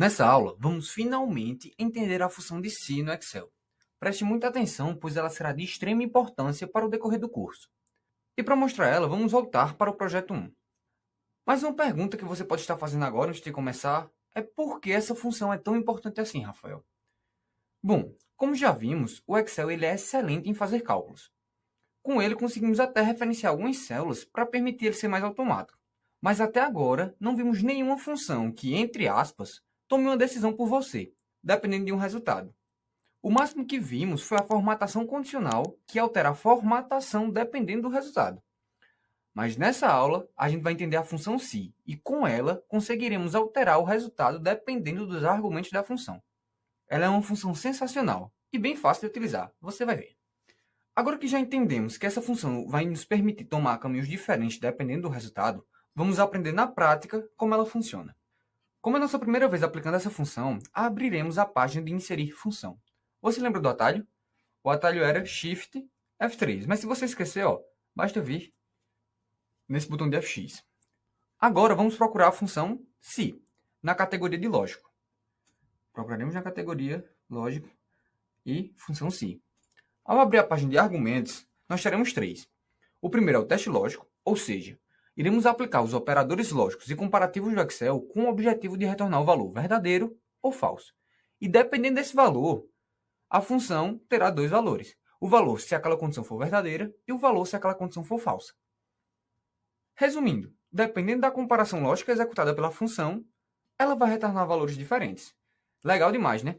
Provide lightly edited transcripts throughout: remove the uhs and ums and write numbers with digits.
Nessa aula, vamos finalmente entender a função de se no Excel. Preste muita atenção, pois ela será de extrema importância para o decorrer do curso. E para mostrar ela, vamos voltar para o projeto 1. Mas uma pergunta que você pode estar fazendo agora antes de começar é por que essa função é tão importante assim, Rafael? Bom, como já vimos, o Excel ele é excelente em fazer cálculos. Com ele, conseguimos até referenciar algumas células para permitir ele ser mais automático. Mas até agora, não vimos nenhuma função que, entre aspas, tome uma decisão por você, dependendo de um resultado. O máximo que vimos foi a formatação condicional, que altera a formatação dependendo do resultado. Mas nessa aula, a gente vai entender a função se, e com ela, conseguiremos alterar o resultado dependendo dos argumentos da função. Ela é uma função sensacional e bem fácil de utilizar, você vai ver. Agora que já entendemos que essa função vai nos permitir tomar caminhos diferentes dependendo do resultado, vamos aprender na prática como ela funciona. Como é a nossa primeira vez aplicando essa função, abriremos a página de inserir função. Você lembra do atalho? O atalho era Shift F3, mas se você esquecer, basta vir nesse botão de FX. Agora vamos procurar a função se, na categoria de lógico. Procuraremos na categoria lógico e função se. Ao abrir a página de argumentos, nós teremos três. O primeiro é o teste lógico, ou seja, iremos aplicar os operadores lógicos e comparativos do Excel com o objetivo de retornar o valor verdadeiro ou falso. E dependendo desse valor, a função terá dois valores. O valor se aquela condição for verdadeira e o valor se aquela condição for falsa. Resumindo, dependendo da comparação lógica executada pela função, ela vai retornar valores diferentes. Legal demais, né?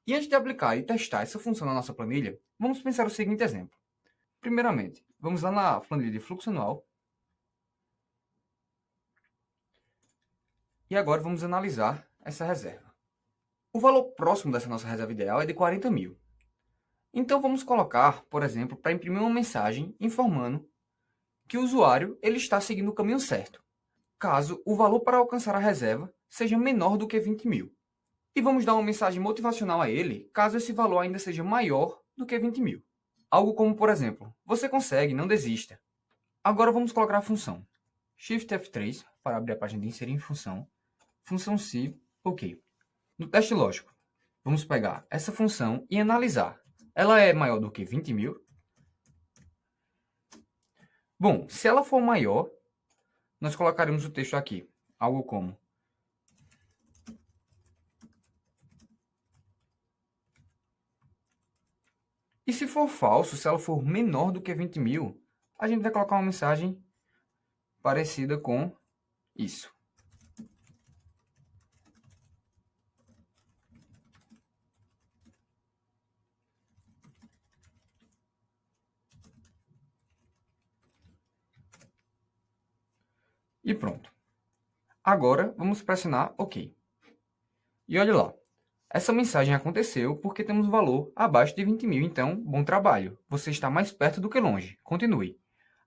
E antes de aplicar e testar essa função na nossa planilha, vamos pensar o seguinte exemplo. Primeiramente, vamos lá na planilha de fluxo anual. E agora vamos analisar essa reserva. O valor próximo dessa nossa reserva ideal é de 40 mil. Então vamos colocar, por exemplo, para imprimir uma mensagem informando que o usuário ele está seguindo o caminho certo, caso o valor para alcançar a reserva seja menor do que 20 mil. E vamos dar uma mensagem motivacional a ele, caso esse valor ainda seja maior do que 20 mil. Algo como, por exemplo, você consegue, não desista. Agora vamos colocar a função. Shift F3 para abrir a página de inserir em função. Função se, ok. No teste lógico, vamos pegar essa função e analisar. Ela é maior do que 20 mil? Bom, se ela for maior, nós colocaremos o texto aqui. Algo como: e se for falso, se ela for menor do que 20 mil, a gente vai colocar uma mensagem parecida com isso. E pronto. Agora vamos pressionar OK. E olha lá. Essa mensagem aconteceu porque temos um valor abaixo de 20 mil, então, bom trabalho. Você está mais perto do que longe. Continue.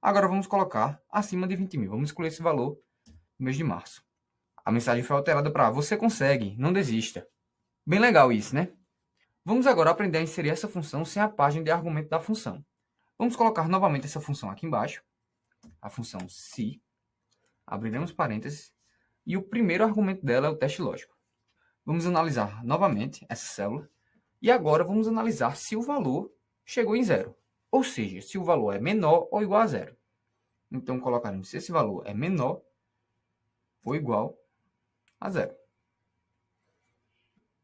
Agora vamos colocar acima de 20 mil. Vamos escolher esse valor no mês de março. A mensagem foi alterada para você consegue, não desista. Bem legal isso, né? Vamos agora aprender a inserir essa função sem a página de argumento da função. Vamos colocar novamente essa função aqui embaixo. A função se. Abriremos parênteses. E o primeiro argumento dela é o teste lógico. Vamos analisar novamente essa célula. E agora vamos analisar se o valor chegou em zero. Ou seja, se o valor é menor ou igual a zero. Então, colocaremos se esse valor é menor ou igual a zero.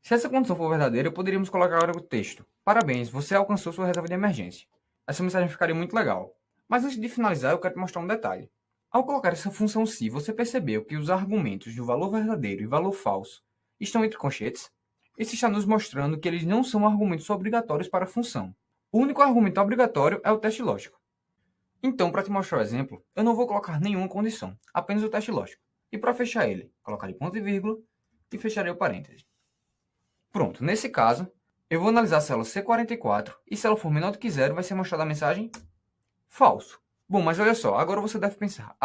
Se essa condição for verdadeira, poderíamos colocar agora o texto: parabéns, você alcançou sua reserva de emergência. Essa mensagem ficaria muito legal. Mas antes de finalizar, eu quero te mostrar um detalhe. Ao colocar essa função se, você percebeu que os argumentos do valor verdadeiro e valor falso estão entre colchetes? Isso está nos mostrando que eles não são argumentos obrigatórios para a função. O único argumento obrigatório é o teste lógico. Então, para te mostrar o exemplo, eu não vou colocar nenhuma condição, apenas o teste lógico. E para fechar ele, colocarei ponto e vírgula e fecharei o parêntese. Pronto, nesse caso, eu vou analisar a célula C44 e se ela for menor do que zero, vai ser mostrada a mensagem falso. Bom, mas olha só, agora você deve pensar: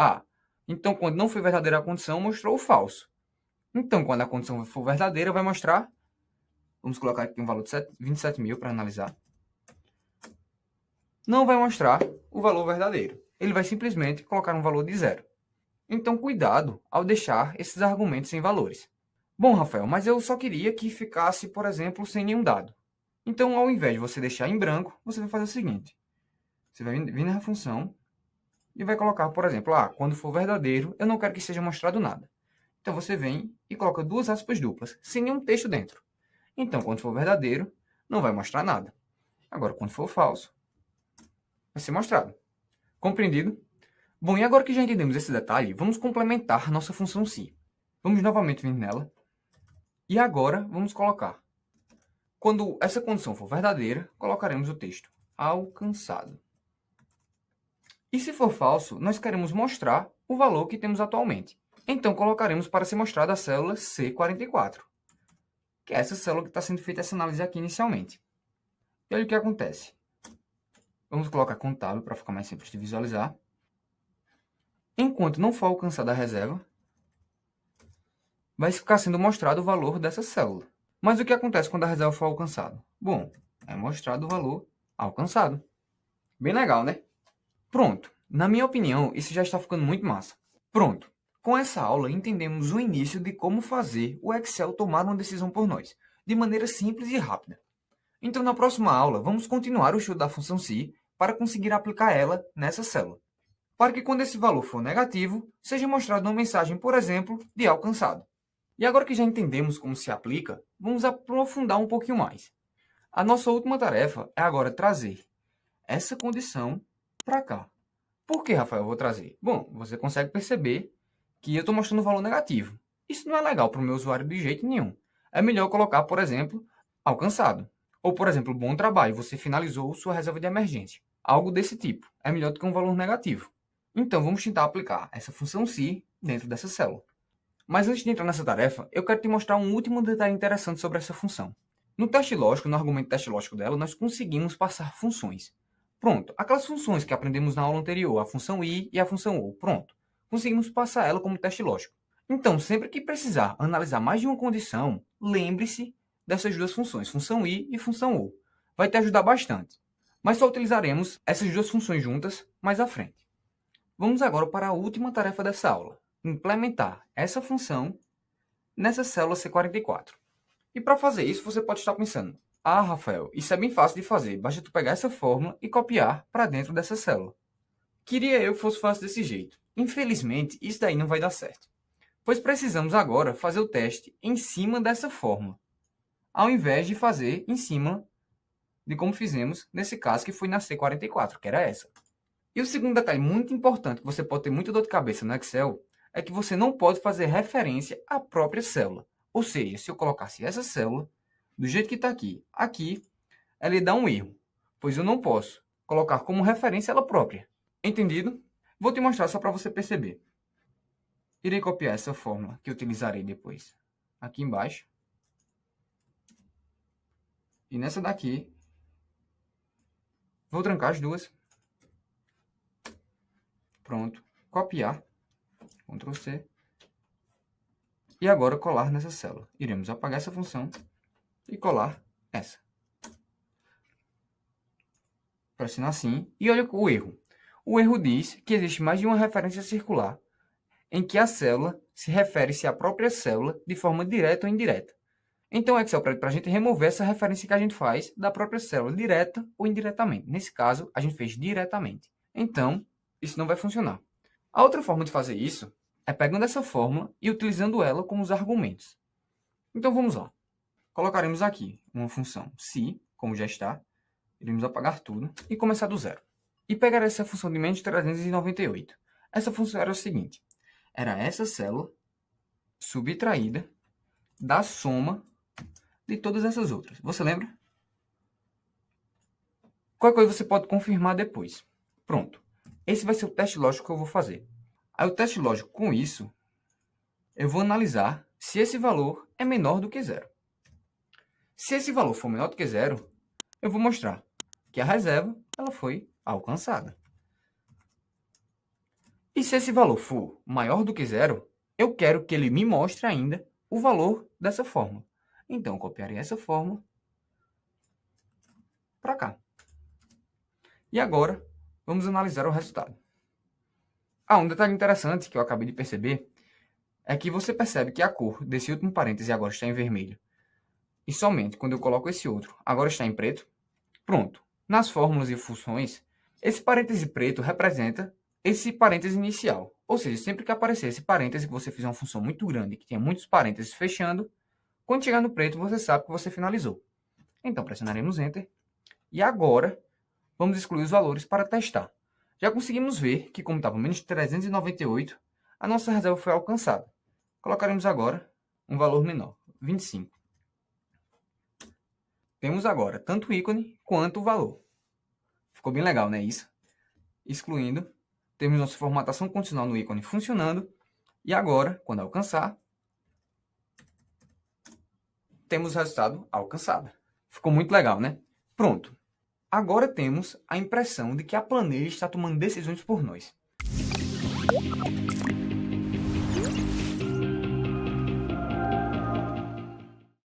então quando não foi verdadeira a condição, mostrou o falso. Então, quando a condição for verdadeira, vai mostrar, vamos colocar aqui um valor de 27 mil para analisar, não vai mostrar o valor verdadeiro. Ele vai simplesmente colocar um valor de zero. Então, cuidado ao deixar esses argumentos sem valores. Bom, Rafael, mas eu só queria que ficasse, por exemplo, sem nenhum dado. Então, ao invés de você deixar em branco, você vai fazer o seguinte. Você vai vir na função e vai colocar, por exemplo, quando for verdadeiro, eu não quero que seja mostrado nada. Então, você vem e coloca duas aspas duplas, sem nenhum texto dentro. Então, quando for verdadeiro, não vai mostrar nada. Agora, quando for falso, vai ser mostrado. Compreendido? Bom, e agora que já entendemos esse detalhe, vamos complementar nossa função se. Vamos novamente vir nela. E agora, vamos colocar. Quando essa condição for verdadeira, colocaremos o texto alcançado. E se for falso, nós queremos mostrar o valor que temos atualmente. Então, colocaremos para ser mostrada a célula C44, que é essa célula que está sendo feita essa análise aqui inicialmente. E olha o que acontece. Vamos colocar contábil para ficar mais simples de visualizar. Enquanto não for alcançada a reserva, vai ficar sendo mostrado o valor dessa célula. Mas o que acontece quando a reserva for alcançada? Bom, é mostrado o valor alcançado. Bem legal, né? Pronto. Na minha opinião, isso já está ficando muito massa. Pronto. Com essa aula, entendemos o início de como fazer o Excel tomar uma decisão por nós, de maneira simples e rápida. Então, na próxima aula, vamos continuar o estudo da função se para conseguir aplicar ela nessa célula, para que quando esse valor for negativo, seja mostrado uma mensagem, por exemplo, de alcançado. E agora que já entendemos como se aplica, vamos aprofundar um pouquinho mais. A nossa última tarefa é agora trazer essa condição para cá. Por que, Rafael, eu vou trazer? Bom, você consegue perceber que eu estou mostrando um valor negativo. Isso não é legal para o meu usuário de jeito nenhum. É melhor colocar, por exemplo, alcançado. Ou, por exemplo, bom trabalho, você finalizou sua reserva de emergência. Algo desse tipo. É melhor do que um valor negativo. Então, vamos tentar aplicar essa função se dentro dessa célula. Mas antes de entrar nessa tarefa, eu quero te mostrar um último detalhe interessante sobre essa função. No teste lógico, no argumento teste lógico dela, nós conseguimos passar funções. Pronto, aquelas funções que aprendemos na aula anterior, a função i e a função ou, pronto. Conseguimos passar ela como teste lógico. Então, sempre que precisar analisar mais de uma condição, lembre-se dessas duas funções, função i e função ou. Vai te ajudar bastante. Mas só utilizaremos essas duas funções juntas mais à frente. Vamos agora para a última tarefa dessa aula, implementar essa função nessa célula C44. E para fazer isso, você pode estar pensando, Rafael, isso é bem fácil de fazer, basta tu pegar essa fórmula e copiar para dentro dessa célula. Queria eu que fosse fácil desse jeito. Infelizmente, isso daí não vai dar certo. Pois precisamos agora fazer o teste em cima dessa fórmula, ao invés de fazer em cima de como fizemos nesse caso que foi na C44, que era essa. E o segundo detalhe muito importante, que você pode ter muita dor de cabeça no Excel, é que você não pode fazer referência à própria célula. Ou seja, se eu colocasse essa célula, do jeito que está aqui, ela ia dar um erro, pois eu não posso colocar como referência ela própria. Entendido? Vou te mostrar só para você perceber. Irei copiar essa fórmula que eu utilizarei depois aqui embaixo. E nessa daqui, vou trancar as duas. Pronto. Copiar. Ctrl C. E agora colar nessa célula. Iremos apagar essa função e colar essa. Pressiona assim. E olha o erro. O erro diz que existe mais de uma referência circular em que a célula se refere-se à própria célula de forma direta ou indireta. Então, o Excel pede para a gente remover essa referência que a gente faz da própria célula, direta ou indiretamente. Nesse caso, a gente fez diretamente. Então, isso não vai funcionar. A outra forma de fazer isso é pegando essa fórmula e utilizando ela como os argumentos. Então, vamos lá. Colocaremos aqui uma função se, como já está, iremos apagar tudo e começar do zero. E pegar essa função de menos 398. Essa função era o seguinte. Era essa célula subtraída da soma de todas essas outras. Você lembra? Qualquer coisa você pode confirmar depois. Pronto. Esse vai ser o teste lógico que eu vou fazer. Aí o teste lógico com isso, eu vou analisar se esse valor é menor do que zero. Se esse valor for menor do que zero, eu vou mostrar que a reserva ela foi alcançada. E se esse valor for maior do que zero, eu quero que ele me mostre ainda o valor dessa fórmula. Então, eu copiarei essa fórmula para cá. E agora, vamos analisar o resultado. Um detalhe interessante que eu acabei de perceber é que você percebe que a cor desse último parêntese agora está em vermelho. E somente quando eu coloco esse outro, agora está em preto. Pronto. Nas fórmulas e funções, esse parêntese preto representa esse parêntese inicial. Ou seja, sempre que aparecer esse parêntese, que você fizer uma função muito grande, que tenha muitos parênteses fechando, quando chegar no preto, você sabe que você finalizou. Então, pressionaremos Enter. E agora, vamos excluir os valores para testar. Já conseguimos ver que, como estava menos 398, a nossa reserva foi alcançada. Colocaremos agora um valor menor, 25. Temos agora tanto o ícone quanto o valor. Ficou bem legal, né? Isso. Excluindo, temos nossa formatação condicional no ícone funcionando. E agora, quando alcançar, temos o resultado alcançado. Ficou muito legal, né? Pronto. Agora temos a impressão de que a planilha está tomando decisões por nós.